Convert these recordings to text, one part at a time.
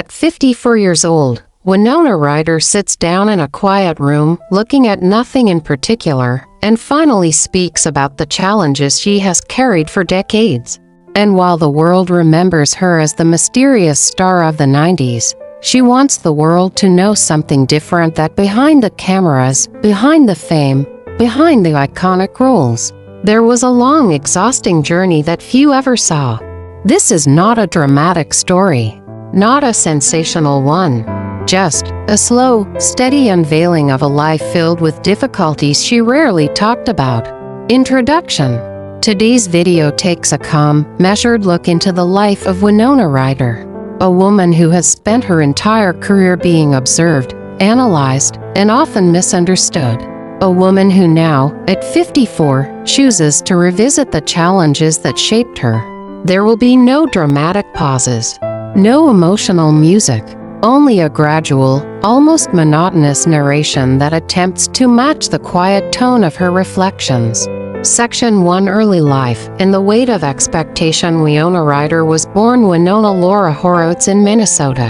At 54 years old, Winona Ryder sits down in a quiet room, looking at nothing in particular, and finally speaks about the challenges she has carried for decades. And while the world remembers her as the mysterious star of the 90s, she wants the world to know something different, that behind the cameras, behind the fame, behind the iconic roles, there was a long, exhausting journey that few ever saw. This is not a dramatic story, not a sensational one, just a slow, steady unveiling of a life filled with difficulties she rarely talked about. Introduction. Today's video takes a calm, measured look into the life of Winona Ryder, a woman who has spent her entire career being observed, analyzed, and often misunderstood. A woman who now, at 54, chooses to revisit the challenges that shaped her. There will be no dramatic pauses, no emotional music, only a gradual, almost monotonous narration that attempts to match the quiet tone of her reflections. Section 1: Early Life. In the weight of expectation, Winona Ryder was born Winona Laura Horowitz in Minnesota.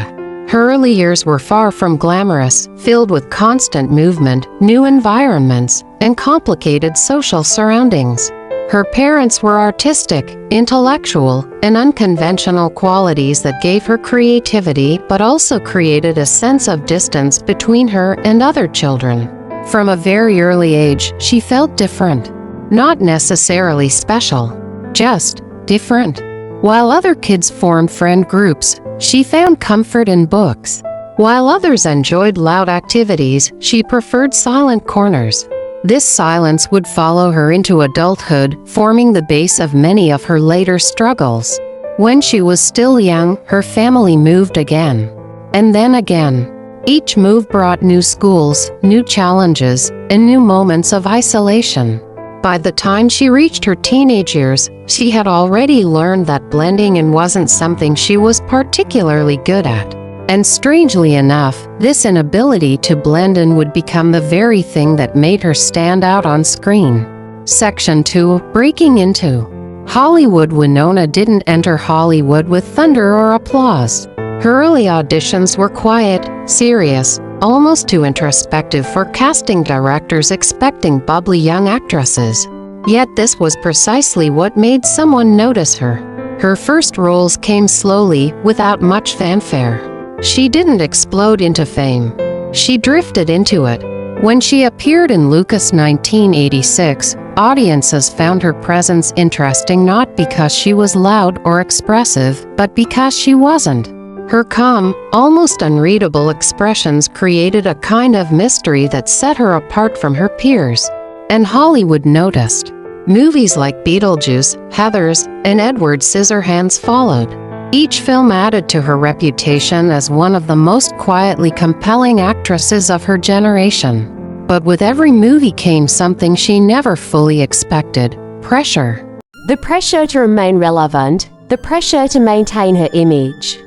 Her early years were far from glamorous, filled with constant movement, new environments, and complicated social surroundings. Her parents were artistic, intellectual, and unconventional, qualities that gave her creativity but also created a sense of distance between her and other children. From a very early age, she felt different. Not necessarily special, just different. While other kids formed friend groups, she found comfort in books. While others enjoyed loud activities, she preferred silent corners. This silence would follow her into adulthood, forming the base of many of her later struggles. When she was still young, her family moved again. And then again. Each move brought new schools, new challenges, and new moments of isolation. By the time she reached her teenage years, she had already learned that blending in wasn't something she was particularly good at. And strangely enough, this inability to blend in would become the very thing that made her stand out on screen. Section 2: Breaking into. Hollywood. Winona didn't enter Hollywood with thunder or applause. Her early auditions were quiet, serious, almost too introspective for casting directors expecting bubbly young actresses. Yet this was precisely what made someone notice her. Her first roles came slowly, without much fanfare. She didn't explode into fame. She drifted into it. When she appeared in Lucas 1986, audiences found her presence interesting not because she was loud or expressive, but because she wasn't. Her calm, almost unreadable expressions created a kind of mystery that set her apart from her peers. And Hollywood noticed. Movies like Beetlejuice, Heathers, and Edward Scissorhands followed. Each film added to her reputation as one of the most quietly compelling actresses of her generation. But with every movie came something she never fully expected: pressure. The pressure to remain relevant, the pressure to maintain her image.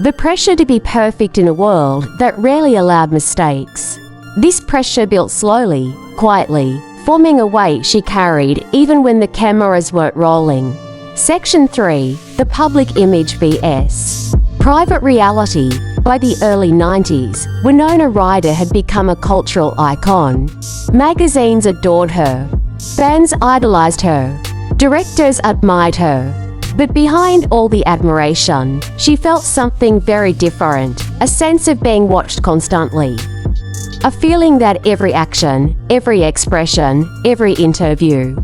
The pressure to be perfect in a world that rarely allowed mistakes. This pressure built slowly, quietly, forming a weight she carried even when the cameras weren't rolling. Section 3: The Public Image vs. Private Reality. By the early 90s, Winona Ryder had become a cultural icon. Magazines adored her. Fans idolized her. Directors admired her. But behind all the admiration, she felt something very different, a sense of being watched constantly. A feeling that every action, every expression, every interview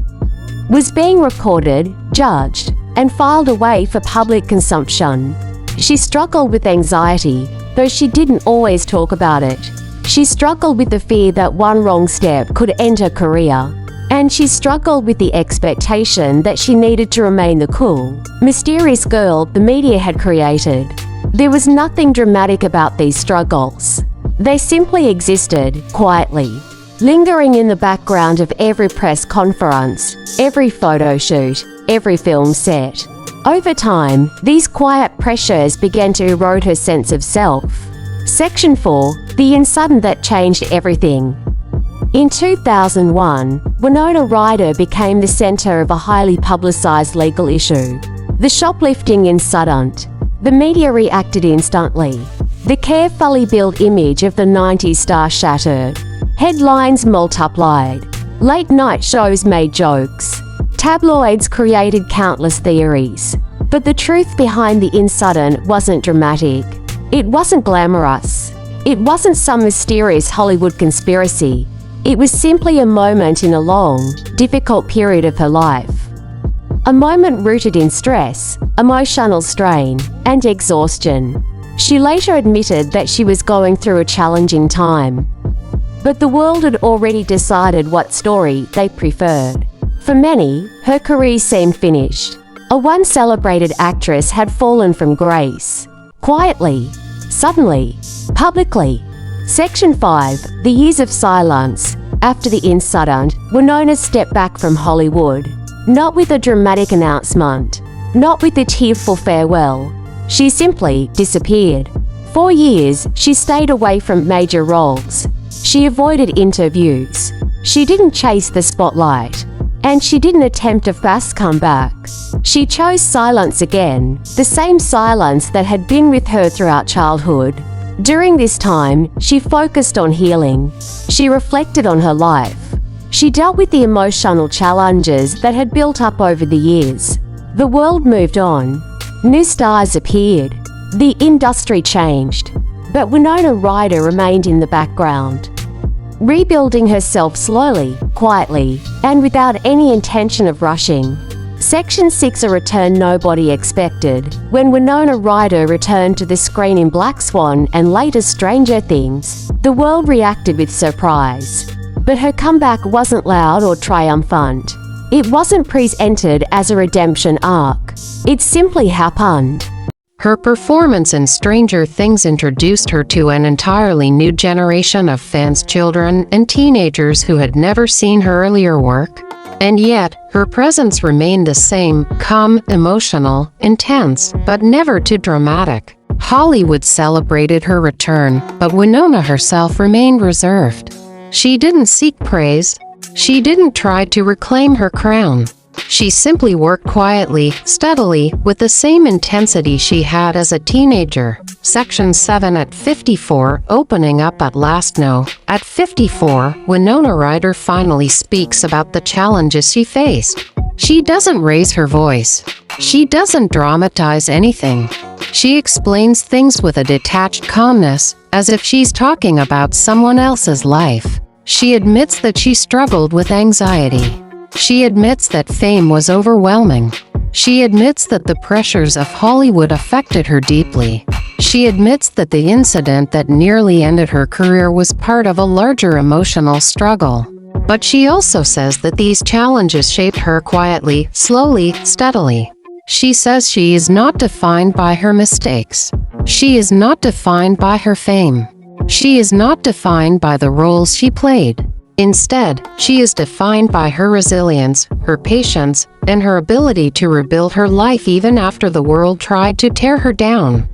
was being recorded, judged, and filed away for public consumption. She struggled with anxiety, though she didn't always talk about it. She struggled with the fear that one wrong step could end her career. And she struggled with the expectation that she needed to remain the cool, mysterious girl the media had created. There was nothing dramatic about these struggles. They simply existed, quietly, lingering in the background of every press conference, every photo shoot, every film set. Over time, these quiet pressures began to erode her sense of self. Section 4: The Insudden That Changed Everything. In 2001, Winona Ryder became the center of a highly publicized legal issue: the shoplifting incident. The media reacted instantly. The carefully built image of the 90s star shattered. Headlines multiplied. Late-night shows made jokes. Tabloids created countless theories. But the truth behind the incident wasn't dramatic. It wasn't glamorous. It wasn't some mysterious Hollywood conspiracy. It was simply a moment in a long, difficult period of her life. A moment rooted in stress, emotional strain, and exhaustion. She later admitted that she was going through a challenging time. But the world had already decided what story they preferred. For many, her career seemed finished. A once celebrated actress had fallen from grace. Quietly, suddenly, publicly. Section 5, The Years of Silence. After the incident, Winona stepped back from Hollywood. Not with a dramatic announcement. Not with a tearful farewell. She simply disappeared. For years, she stayed away from major roles. She avoided interviews. She didn't chase the spotlight. And she didn't attempt a fast comeback. She chose silence again, the same silence that had been with her throughout childhood. During this time, she focused on healing. She reflected on her life. She dealt with the emotional challenges that had built up over the years. The world moved on. New stars appeared. The industry changed. But Winona Ryder remained in the background, rebuilding herself slowly, quietly, and without any intention of rushing. Section 6, A return nobody expected. When Winona Ryder returned to the screen in Black Swan and later Stranger Things, the world reacted with surprise. But her comeback wasn't loud or triumphant. It wasn't presented as a redemption arc. It simply happened. Her performance in Stranger Things introduced her to an entirely new generation of fans, children and teenagers who had never seen her earlier work. And yet, her presence remained the same, calm, emotional, intense, but never too dramatic. Hollywood celebrated her return, but Winona herself remained reserved. She didn't seek praise. She didn't try to reclaim her crown. She simply worked quietly, steadily, with the same intensity she had as a teenager. Section 7 at 54, opening up at last. At 54, Winona Ryder finally speaks about the challenges she faced. She doesn't raise her voice. She doesn't dramatize anything. She explains things with a detached calmness, as if she's talking about someone else's life. She admits that she struggled with anxiety. She admits that fame was overwhelming. She admits that the pressures of Hollywood affected her deeply. She admits that the incident that nearly ended her career was part of a larger emotional struggle. But she also says that these challenges shaped her quietly, slowly, steadily. She says she is not defined by her mistakes. She is not defined by her fame. She is not defined by the roles she played. Instead, she is defined by her resilience, her patience, and her ability to rebuild her life even after the world tried to tear her down.